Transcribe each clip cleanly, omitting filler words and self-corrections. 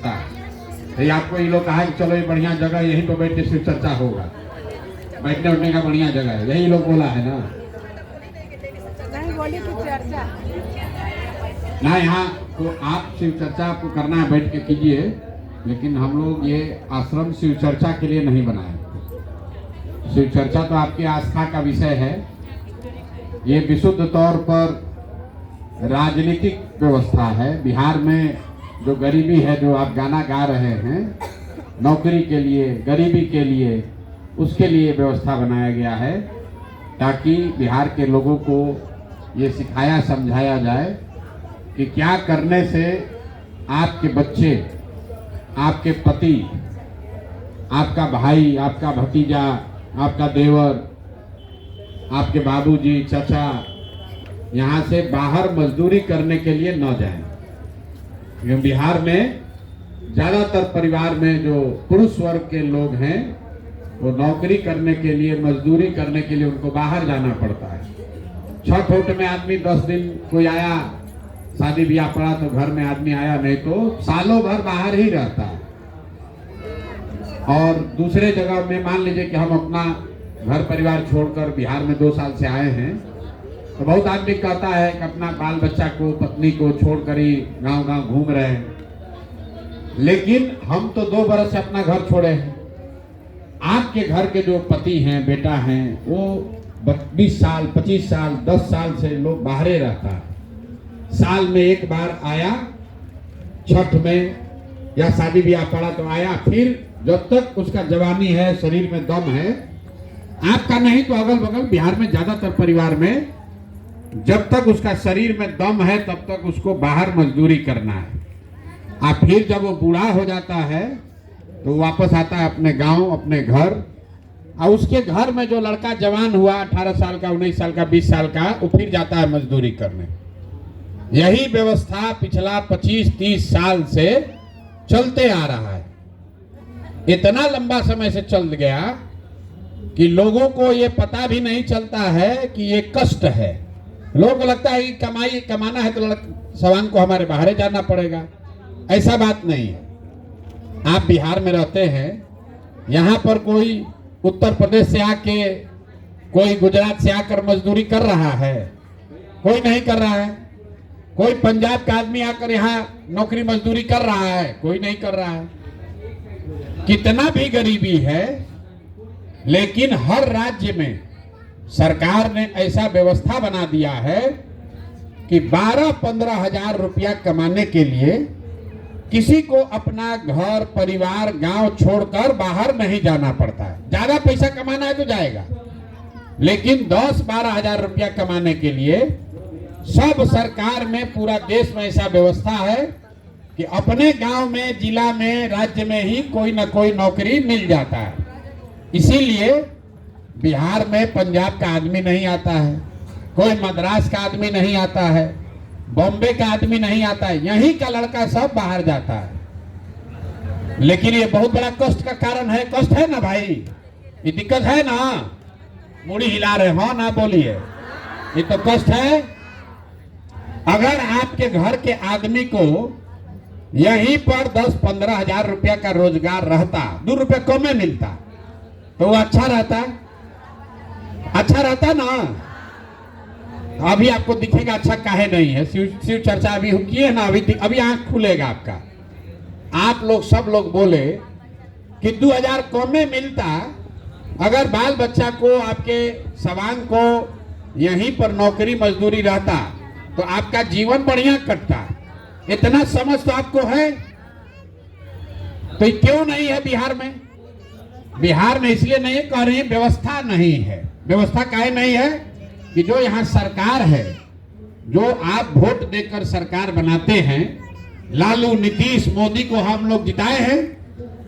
लगता है। तो ये आपको ये लोग कहा कि चलो ये बढ़िया जगह, यहीं पर बैठ के शिव चर्चा होगा, बैठने उठने का बढ़िया जगह है, यही लोग बोला है ना? नहीं बोली कि चर्चा ना, यहाँ तो आप शिव चर्चा आपको करना है, बैठ के कीजिए, लेकिन हम लोग ये आश्रम शिव चर्चा के लिए नहीं बनाए। शिव चर्चा तो आपकी आस्था का विषय है, ये विशुद्ध तौर पर राजनीतिक व्यवस्था है। बिहार में जो गरीबी है, जो आप गाना गा रहे हैं, नौकरी के लिए, गरीबी के लिए, उसके लिए व्यवस्था बनाया गया है, ताकि बिहार के लोगों को ये सिखाया समझाया जाए कि क्या करने से आपके बच्चे, आपके पति, आपका भाई, आपका भतीजा, आपका देवर, आपके बाबूजी, चाचा यहाँ से बाहर मजदूरी करने के लिए न जाएं। क्योंकि बिहार में ज़्यादातर परिवार में जो पुरुष वर्ग के लोग हैं, वो नौकरी करने के लिए, मजदूरी करने के लिए उनको बाहर जाना पड़ता है। छठ होट में आदमी 10 दिन कोई आया, शादी ब्याह पड़ा तो घर में आदमी आया, नहीं तो सालों भर बाहर ही रहता है। और दूसरे जगह में मान लीजिए कि हम अपना घर परिवार छोड़कर बिहार में 2 साल से आए हैं, तो बहुत आदमी कहता है कि अपना बाल बच्चा को, पत्नी को छोड़कर ही गांव-गांव घूम रहे हैं। लेकिन हम तो 2 बरस से अपना घर छोड़े हैं। आपके घर के जो पति हैं, बेटा हैं, वो 20 साल, 25 साल, 10 साल से लोग बाहरे रहता है। साल में एक बार आया, छठ में या शादी ब्याह पड़ा तो आया, फिर जब तक उसका जवानी है, शरीर में दम है, आपका नहीं तो अगल बगल बिहार में ज्यादातर परिवार में जब तक उसका शरीर में दम है तब तक उसको बाहर मजदूरी करना है। आप फिर जब वो बूढ़ा हो जाता है तो वापस आता है अपने गांव, अपने घर, और उसके घर में जो लड़का जवान हुआ, 18 साल का, 19 साल का, 20 साल का, वो फिर जाता है मजदूरी करने। यही व्यवस्था पिछला 25-30 साल से चलते आ रहा है। इतना लंबा समय से चल गया कि लोगों को ये पता भी नहीं चलता है कि ये कष्ट है। लोगों को लगता है कि कमाना है तो सवांग को हमारे बाहर जाना पड़ेगा। ऐसा बात नहीं है। आप बिहार में रहते हैं, यहाँ पर कोई उत्तर प्रदेश से आके, कोई गुजरात से आकर मजदूरी कर रहा है? कोई नहीं कर रहा है। कोई पंजाब का आदमी आकर यहाँ नौकरी मजदूरी कर रहा है? कोई नहीं कर रहा है। कितना भी गरीबी है, लेकिन हर राज्य में सरकार ने ऐसा व्यवस्था बना दिया है कि 12-15 हजार रुपया कमाने के लिए किसी को अपना घर, परिवार, गांव छोड़कर बाहर नहीं जाना पड़ता है। ज्यादा पैसा कमाना है तो जाएगा, लेकिन 10-12 हजार रुपया कमाने के लिए सब सरकार में, पूरा देश में ऐसा व्यवस्था है कि अपने गांव में, जिला में, राज्य में ही कोई ना कोई नौकरी मिल जाता है। इसीलिए बिहार में पंजाब का आदमी नहीं आता है, कोई मद्रास का आदमी नहीं आता है, बॉम्बे का आदमी नहीं आता है, यहीं का लड़का सब बाहर जाता है। लेकिन ये बहुत बड़ा कष्ट का कारण है। कष्ट है ना भाई, ये दिक्कत है ना? मुड़ी हिला रहे हो ना, बोलिए। ये तो कष्ट है। अगर आपके घर के आदमी को यहीं पर 10-15 हजार रुपया का रोजगार रहता, 2 रुपये कम में मिलता, तो वो अच्छा रहता, अच्छा रहता ना। अभी आपको दिखेगा अच्छा काहे नहीं है। शिव चर्चा अभी किए ना, अभी आंख खुलेगा आपका। आप लोग, सब लोग बोले कि 2000 कम में मिलता, अगर बाल बच्चा को, आपके सवांग को यहीं पर नौकरी मजदूरी रहता तो आपका जीवन बढ़िया कटता। इतना समझ तो आपको है, तो क्यों नहीं है बिहार में? बिहार में इसलिए नहीं कह रहे हैं, व्यवस्था नहीं है। व्यवस्था काहे नहीं है कि जो यहाँ सरकार है, जो आप वोट देकर सरकार बनाते हैं, लालू, नीतीश, मोदी को हम लोग जिताए हैं,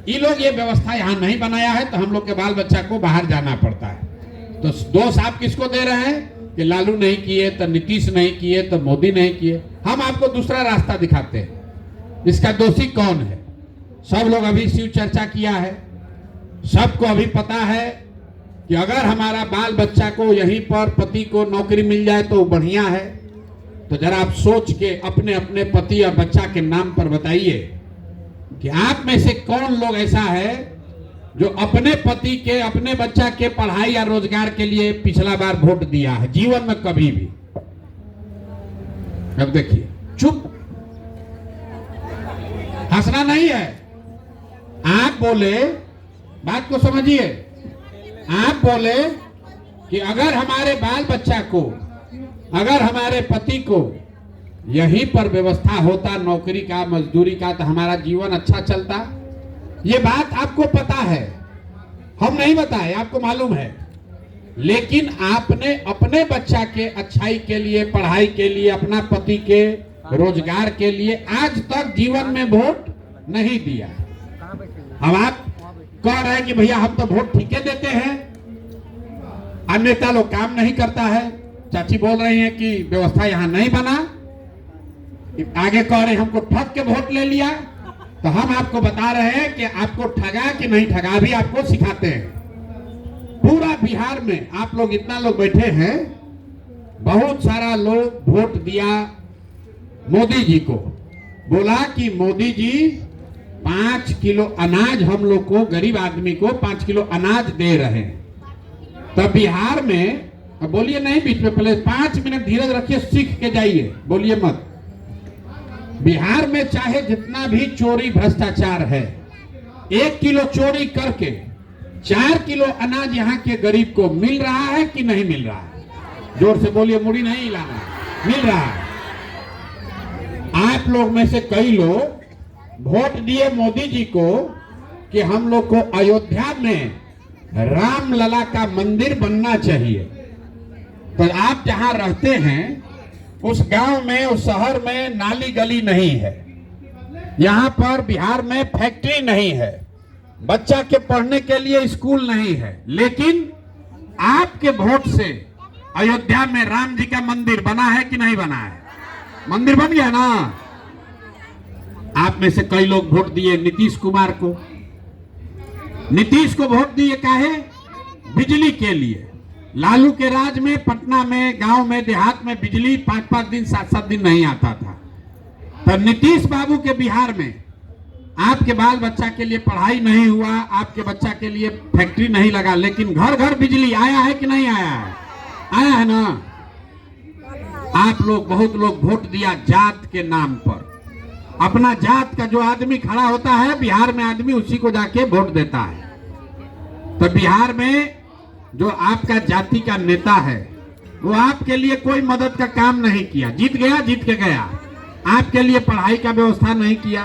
ये लोग ये व्यवस्था यहाँ नहीं बनाया है, तो हम लोग के बाल बच्चा को बाहर जाना पड़ता है। तो दोष आप किसको दे रहे हैं कि लालू नहीं किए, तो नीतीश नहीं किए, तो मोदी नहीं किए? हम आपको दूसरा रास्ता दिखाते हैं। इसका दोषी कौन है? सब लोग अभी शिव चर्चा किया है, सबको अभी पता है कि अगर हमारा बाल बच्चा को यहीं पर, पति को नौकरी मिल जाए तो बढ़िया है। तो जरा आप सोच के अपने अपने पति और बच्चा के नाम पर बताइए, कि आप में से कौन लोग ऐसा है जो अपने पति के, अपने बच्चा के पढ़ाई या रोजगार के लिए पिछला बार वोट दिया है जीवन में कभी भी? अब देखिए, चुप, हंसना नहीं है। आप बोले, बात को समझिए, आप बोले कि अगर हमारे बाल बच्चा को, अगर हमारे पति को यहीं पर व्यवस्था होता नौकरी का, मजदूरी का, तो हमारा जीवन अच्छा चलता। ये बात आपको पता है, हम नहीं बताए, आपको मालूम है। लेकिन आपने अपने बच्चा के अच्छाई के लिए, पढ़ाई के लिए, अपना पति के रोजगार के लिए आज तक जीवन में वोट नहीं दिया। अब आप कह रहे हैं कि भैया हम तो वोट ठीक है देते हैं, अन्य नेता लोग काम नहीं करता है। चाची बोल रही हैं कि व्यवस्था यहाँ नहीं बना, आगे कह रहे हमको ठग के वोट ले लिया। तो हम आपको बता रहे हैं कि आपको ठगा कि नहीं ठगा भी आपको सिखाते हैं। पूरा बिहार में आप लोग इतना लोग बैठे हैं, बहुत सारा लोग वोट दिया मोदी जी को, बोला कि मोदी जी 5 किलो अनाज हम लोग को, गरीब आदमी को 5 किलो अनाज दे रहे हैं। तब बिहार में, अब बोलिए नहीं बीच में, पहले 5 मिनट धीरज रखिए, सीख के जाइए, बोलिए मत। बिहार में चाहे जितना भी चोरी भ्रष्टाचार है, 1 किलो चोरी करके 4 किलो अनाज यहाँ के गरीब को मिल रहा है कि नहीं मिल रहा है? जोर से बोलिए, मुड़ी नहीं हिलाना, मिल रहा है। आप लोग में से कई लोग वोट दिए मोदी जी को कि हम लोग को अयोध्या में रामलला का मंदिर बनना चाहिए। तो आप जहां रहते हैं उस गांव में, उस शहर में नाली गली नहीं है, यहाँ पर बिहार में फैक्ट्री नहीं है, बच्चा के पढ़ने के लिए स्कूल नहीं है, लेकिन आपके वोट से अयोध्या में राम जी का मंदिर बना है कि नहीं बना है? मंदिर बन गया ना। आप में से कई लोग वोट दिए नीतीश कुमार को। नीतीश को वोट दिए काहे? बिजली के लिए। लालू के राज में पटना में, गांव में, देहात में बिजली 5-5 दिन, 7-7 दिन नहीं आता था। तो नीतीश बाबू के बिहार में आपके बाल बच्चा के लिए पढ़ाई नहीं हुआ, आपके बच्चा के लिए फैक्ट्री नहीं लगा, लेकिन घर घर बिजली आया है कि नहीं आया है? आया है ना। आप लोग, बहुत लोग वोट दिया जात के नाम पर। अपना जात का जो आदमी खड़ा होता है बिहार में, आदमी उसी को जाके वोट देता है। तो बिहार में जो आपका जाति का नेता है वो आपके लिए कोई मदद का काम नहीं किया। जीत गया, जीत के गया, आपके लिए पढ़ाई का व्यवस्था नहीं किया,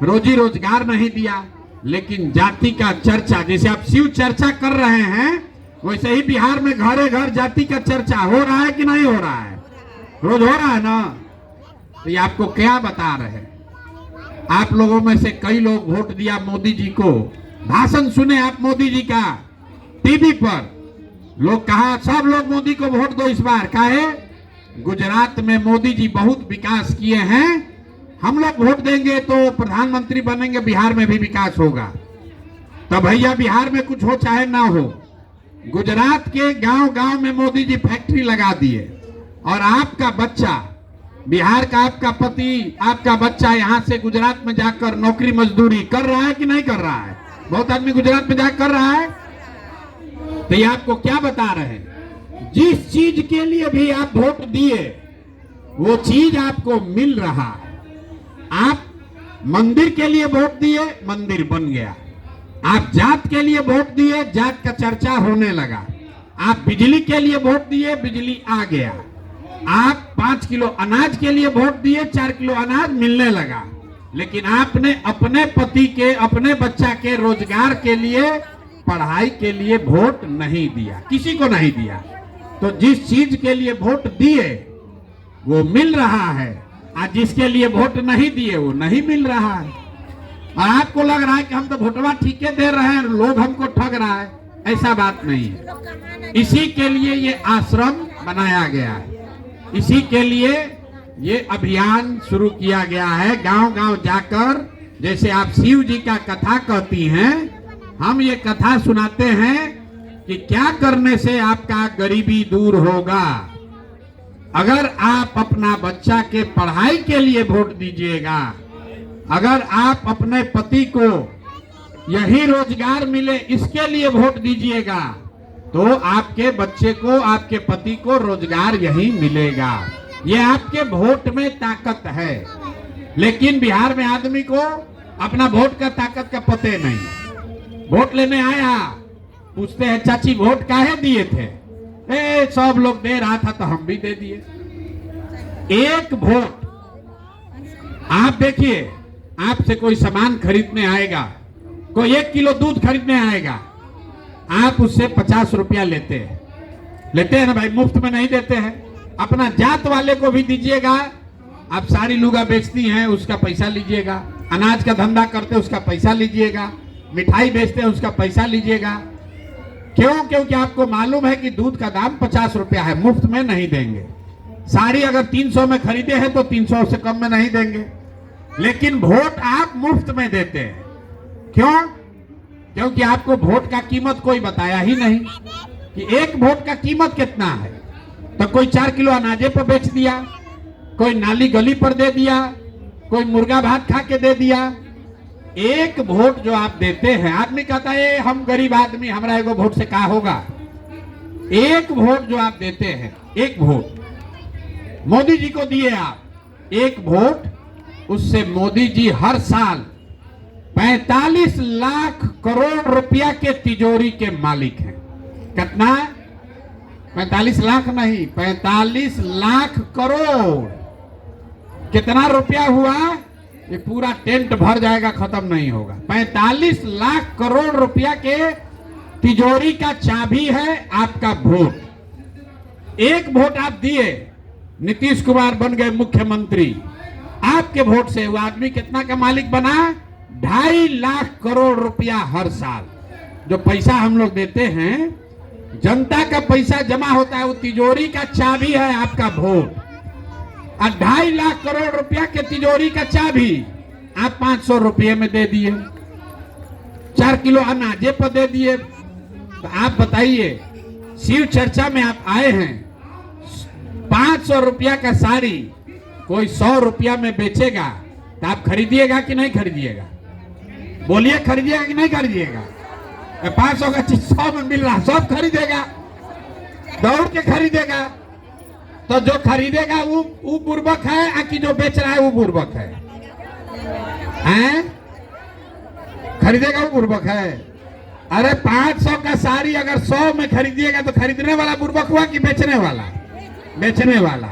रोजी रोजगार नहीं दिया। लेकिन जाति का चर्चा, जैसे आप शिव चर्चा कर रहे हैं, वैसे ही बिहार में घरे घर जाति का चर्चा हो रहा है कि नहीं हो रहा है? रोज हो रहा है ना। तो ये आपको क्या बता रहे हैं? आप लोगों में से कई लोग वोट दिया मोदी जी को। भाषण सुने आप मोदी जी का टीवी पर, लोग कहा सब लोग मोदी को वोट दो इस बार। काहे? गुजरात में मोदी जी बहुत विकास किए हैं, हम लोग वोट देंगे तो प्रधानमंत्री बनेंगे, बिहार में भी विकास होगा। तो भैया बिहार में कुछ हो चाहे ना हो, गुजरात के गांव गांव में मोदी जी फैक्ट्री लगा दिए, और आपका बच्चा, बिहार का आपका पति, आपका बच्चा यहाँ से गुजरात में जाकर नौकरी मजदूरी कर रहा है कि नहीं कर रहा है? बहुत आदमी गुजरात में जाकर कर रहा है। तो ये आपको क्या बता रहे हैं? जिस चीज के लिए भी आप वोट दिए वो चीज आपको मिल रहा है। आप मंदिर के लिए वोट दिए, मंदिर बन गया। आप जात के लिए वोट दिए, जात का चर्चा होने लगा। आप बिजली के लिए वोट दिए, बिजली आ गया। आप 5 किलो अनाज के लिए वोट दिए, 4 किलो अनाज मिलने लगा। लेकिन आपने अपने पति के, अपने बच्चा के रोजगार के लिए, पढ़ाई के लिए वोट नहीं दिया, किसी को नहीं दिया। तो जिस चीज के लिए वोट दिए वो मिल रहा है, और जिसके लिए वोट नहीं दिए वो नहीं मिल रहा है। और आपको लग रहा है कि हम तो वोटवा ठीक दे रहे हैं, लोग हमको ठग रहा है। ऐसा बात नहीं है। इसी के लिए ये आश्रम बनाया गया है, इसी के लिए ये अभियान शुरू किया गया है। गांव गांव जाकर, जैसे आप शिव जी का कथा कहती हैं, हम ये कथा सुनाते हैं कि क्या करने से आपका गरीबी दूर होगा। अगर आप अपना बच्चा के पढ़ाई के लिए वोट दीजिएगा अगर आप अपने पति को यही रोजगार मिले इसके लिए वोट दीजिएगा तो आपके बच्चे को, आपके पति को रोजगार यही मिलेगा। ये आपके वोट में ताकत है। लेकिन बिहार में आदमी को अपना वोट का ताकत का पते नहीं। वोट लेने आया, पूछते हैं चाची वोट काहे दिए थे? सब लोग दे रहा था तो हम भी दे दिए। एक वोट, आप देखिए, आपसे कोई सामान खरीदने आएगा, कोई 1 किलो दूध खरीदने आएगा, आप उससे 50 रुपया लेते हैं ना भाई, मुफ्त में नहीं देते हैं। अपना जात वाले को भी दीजिएगा। आप साड़ी लुगा बेचती हैं उसका पैसा लीजिएगा, अनाज का धंधा करते उसका पैसा लीजिएगा, मिठाई बेचते हैं उसका पैसा लीजिएगा। क्यों? क्योंकि आपको मालूम है कि दूध का दाम 50 रुपया है, मुफ्त में नहीं देंगे। साड़ी अगर 300 में खरीदे हैं तो 300 से कम में नहीं देंगे। लेकिन वोट आप मुफ्त में देते हैं। क्यों? क्योंकि आपको वोट का कीमत कोई बताया ही नहीं कि एक वोट का कीमत कितना है। तो कोई 4 किलो अनाजे पर बेच दिया, कोई नाली गली पर दे दिया, कोई मुर्गा भात खा के दे दिया। एक वोट जो आप देते हैं, आदमी कहता है हम गरीब आदमी, हमारा एगो वोट से क्या होगा। एक वोट जो आप देते हैं, एक वोट मोदी जी को दिए आप, एक वोट, उससे मोदी जी हर साल 45 लाख करोड़ रुपया के तिजोरी के मालिक हैं। कितना? 45 लाख नहीं, 45 लाख करोड़। कितना रुपया हुआ? ये पूरा टेंट भर जाएगा, खत्म नहीं होगा। 45 लाख करोड़ रुपया के तिजोरी का चाबी है आपका वोट। एक वोट आप दिए, नीतीश कुमार बन गए मुख्यमंत्री। आपके वोट से वो आदमी कितना का मालिक बना? 2.5 लाख करोड़ रुपया हर साल। जो पैसा हम लोग देते हैं, जनता का पैसा जमा होता है, वो तिजोरी का चाबी है आपका वोट। और 2.5 लाख करोड़ रुपया के तिजोरी का चाबी आप 500 रुपये में दे दिए, 4 किलो अनाजे पर दे दिए। तो आप बताइए, शिव चर्चा में आप आए हैं, 500 रुपया का साड़ी कोई 100 रुपया में बेचेगा तो आप खरीदिएगा कि नहीं खरीदिएगा? बोलिए, खरीदिएगा कि नहीं खरीदिएगा? 500 का चीज 100 में मिल रहा, सब खरीदेगा, दौड़ के खरीदेगा। तो जो खरीदेगा वो बुर्बक है, कि जो बेच रहा है वो बुर्बक है? खरीदेगा वो बुर्बक है। अरे 500 का साड़ी अगर 100 में खरीदिएगा तो खरीदने वाला बुर्बक हुआ कि बेचने वाला? बेचने वाला।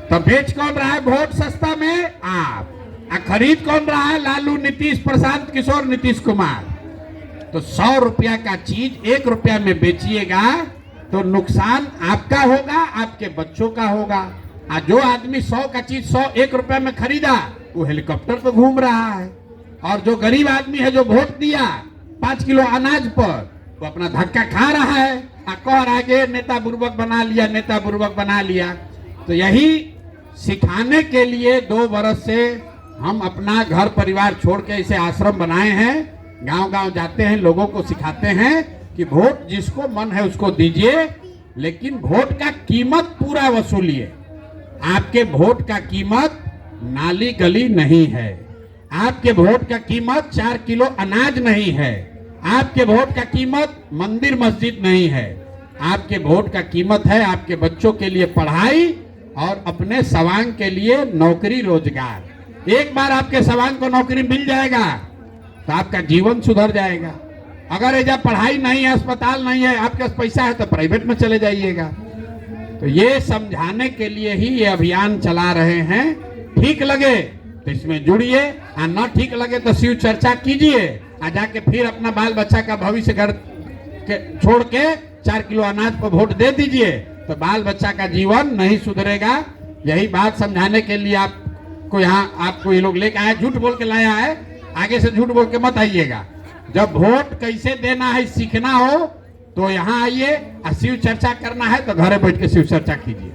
तो बेच कौन रहा है वोट सस्ता में? आप। खरीद कौन रहा है? लालू, नीतीश, प्रशांत किशोर, नीतीश कुमार। तो 100 रुपया का चीज 1 रुपया में बेचिएगा तो नुकसान आपका होगा, आपके बच्चों का होगा। और जो आदमी 100 का चीज 1 रुपया में खरीदा, वो हेलीकॉप्टर पे घूम रहा है। और जो गरीब आदमी है, जो वोट दिया 5 किलो अनाज पर, वो अपना धक्का खा रहा है। कह रहा है नेता बुर्बक बना लिया, नेता बुर्बक बना लिया। तो यही सिखाने के लिए 2 बरस से हम अपना घर परिवार छोड़ के इसे आश्रम बनाए हैं। गांव-गांव जाते हैं, लोगों को सिखाते हैं कि वोट जिसको मन है उसको दीजिए, लेकिन वोट का कीमत पूरा वसूलिए। आपके वोट का कीमत नाली गली नहीं है, आपके वोट का कीमत 4 किलो अनाज नहीं है, आपके वोट का कीमत मंदिर मस्जिद नहीं है। आपके वोट का कीमत है आपके बच्चों के लिए पढ़ाई और अपने सवांग के लिए नौकरी रोजगार। एक बार आपके सवांग को नौकरी मिल जाएगा तो आपका जीवन सुधर जाएगा। अगर एजा पढ़ाई नहीं है, अस्पताल नहीं है, आपके पास पैसा है तो प्राइवेट में चले जाइएगा। तो ये समझाने के लिए ही ये अभियान चला रहे हैं। ठीक लगे तो इसमें जुड़िए, और न ठीक लगे तो शिव चर्चा कीजिए, और जाके फिर अपना बाल बच्चा का भविष्य घर के छोड़ के 4 किलो अनाज पर वोट दे दीजिए, तो बाल बच्चा का जीवन नहीं सुधरेगा। यही बात समझाने के लिए आपको यहाँ आपको ये लोग लेके आए, झूठ बोल के लाया है। आगे से झूठ बोल के मत आइएगा। जब वोट कैसे देना है सीखना हो तो यहाँ आइए, और शिव चर्चा करना है तो घरे बैठ के शिव चर्चा कीजिए।